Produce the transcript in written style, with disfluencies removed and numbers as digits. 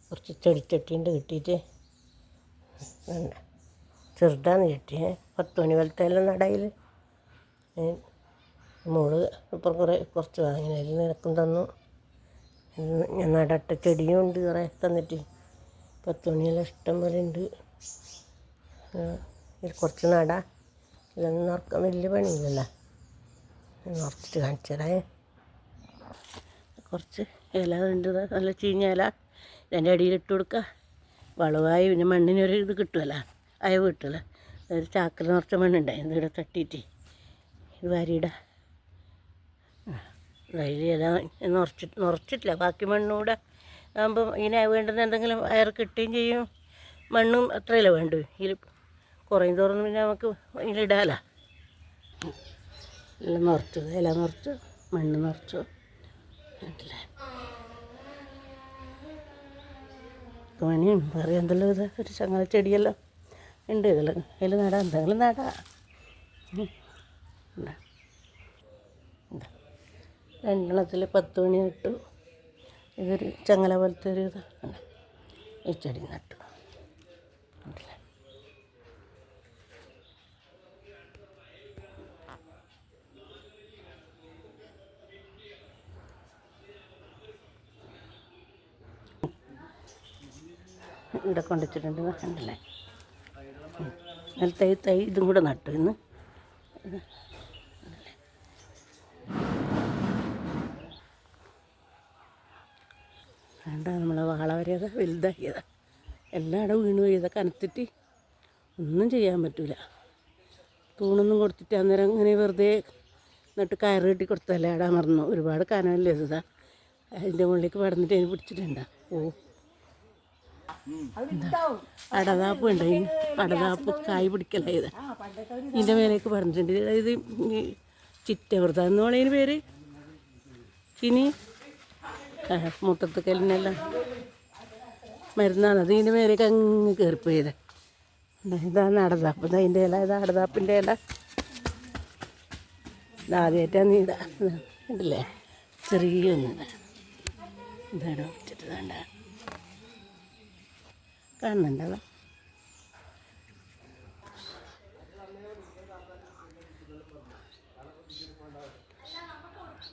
കുറച്ച് ചെടിച്ചട്ടിയുണ്ട് കിട്ടിയിട്ട് വേണ്ട ചെറുതാണ് ചട്ടി 10 മണി പോലത്തെ നടയിൽ മോള് ഇപ്പം കുറച്ച് വാങ്ങിന് അതിൽ നിനക്കും തന്നു. ഞാൻ നടട്ട ചെടിയും ഉണ്ട് കുറേ തന്നിട്ട് 10 മണിയെല്ലാം ഇഷ്ടം പോലെ ഉണ്ട്. ഇതിൽ കുറച്ച് നടാം, ഇതൊന്നും നിറക്കാൻ വലിയ പണിയില്ലല്ലോ. നിറച്ചിട്ട് കാണിച്ചു തരാം. കുറച്ച് ഇല ഉണ്ട്, നല്ല ചീഞ്ഞ ഇല ഇതിൻ്റെ അടിയിലിട്ട് കൊടുക്കുക. വളമായി പിന്നെ മണ്ണിനൊരു ഇത് കിട്ടുമല്ലോ, അയവ് കിട്ടുമല്ലോ. ഒരു ചാക്കിൽ നിറച്ച മണ്ണുണ്ടായിരുന്നു, ഇവിടെ തട്ടിയിട്ട് ഇത് വാരിയിടാം. അതിൽ ഇല നിറച്ചിട്ടില്ല, ബാക്കി മണ്ണൂടെ ആകുമ്പം ഇതിന് വേണ്ടുന്ന എന്തെങ്കിലും അയർ കിട്ടുകയും ചെയ്യും. മണ്ണും അത്രയല്ലേ വേണ്ടു. ഇതിൽ കുറയും തോറും പിന്നെ നമുക്ക് ഇതിലിടാമല്ലോ. എല്ലാം നിറച്ചു, ഇല നിറച്ചു, മണ്ണ് നിറച്ചു. പണിയും വേറെ എന്തെല്ലാം ഇത് ഒരു ചങ്ങല ചെടിയെല്ലാം ഉണ്ട്. ഇതിൽ നടാം, എന്തെങ്കിലും നടാം. രണ്ടെണ്ണത്തിൽ 10 മണി നട്ടു. ഇതൊരു ചങ്ങല പോലത്തെ ഒരു ഇത് ഈ ചെടി നട്ടു. ഇവിടെ കൊണ്ടുവച്ചിട്ടുണ്ട്, കണ്ടില്ലേ. അതിൽ തൈ ഇതും കൂടെ നട്ടു ഇന്ന്. വേണ്ട നമ്മളെ വാള വരെയത് വലുതാക്കിയതാണ്. എല്ലായിടവും വീണ് പോയി. ഇതൊക്കെ കനത്തിട്ട് ഒന്നും ചെയ്യാൻ പറ്റില്ല. തൂണൊന്നും കൊടുത്തിട്ട് അന്നേരം ഇങ്ങനെ വെറുതെ എന്നിട്ട് കയറ് കെട്ടി കൊടുത്തല്ലേ അവിടെ മറന്നു. ഒരുപാട് കനമല്ലേ ഇതാ. അതിൻ്റെ മുകളിലേക്ക് പടന്നിട്ട് അതിന് പിടിച്ചിട്ടുണ്ടാ. ഓ അടതാപ്പ് ഉണ്ട്, അടതാപ്പ് കായ് പിടിക്കലായത്. ഇതിൻ്റെ മേലേക്ക് പറഞ്ഞിട്ടുണ്ട്. അതായത് ചിറ്റവൃത എന്ന് പറയുന്ന പേര്. ഇനി മുട്ടത്തുക്കലിനെല്ലാം മരുന്നാണ്. അത് ഇതിൻ്റെ മേലേക്ക് അങ്ങ് കയറിപ്പോയത്. ഇതാണ് അടതാപ്പ്. അതിൻ്റെ ഇല, ഇതാ അടതാപ്പിൻ്റെ ഇല. ഇതാദ്യമായിട്ടാണ് ഇതാ ഉണ്ടല്ലേ, ചെറിയ ഒന്നിതാ. ഇതാണ് വെച്ചിട്ട് വേണ്ട കാണുന്നുണ്ടോ?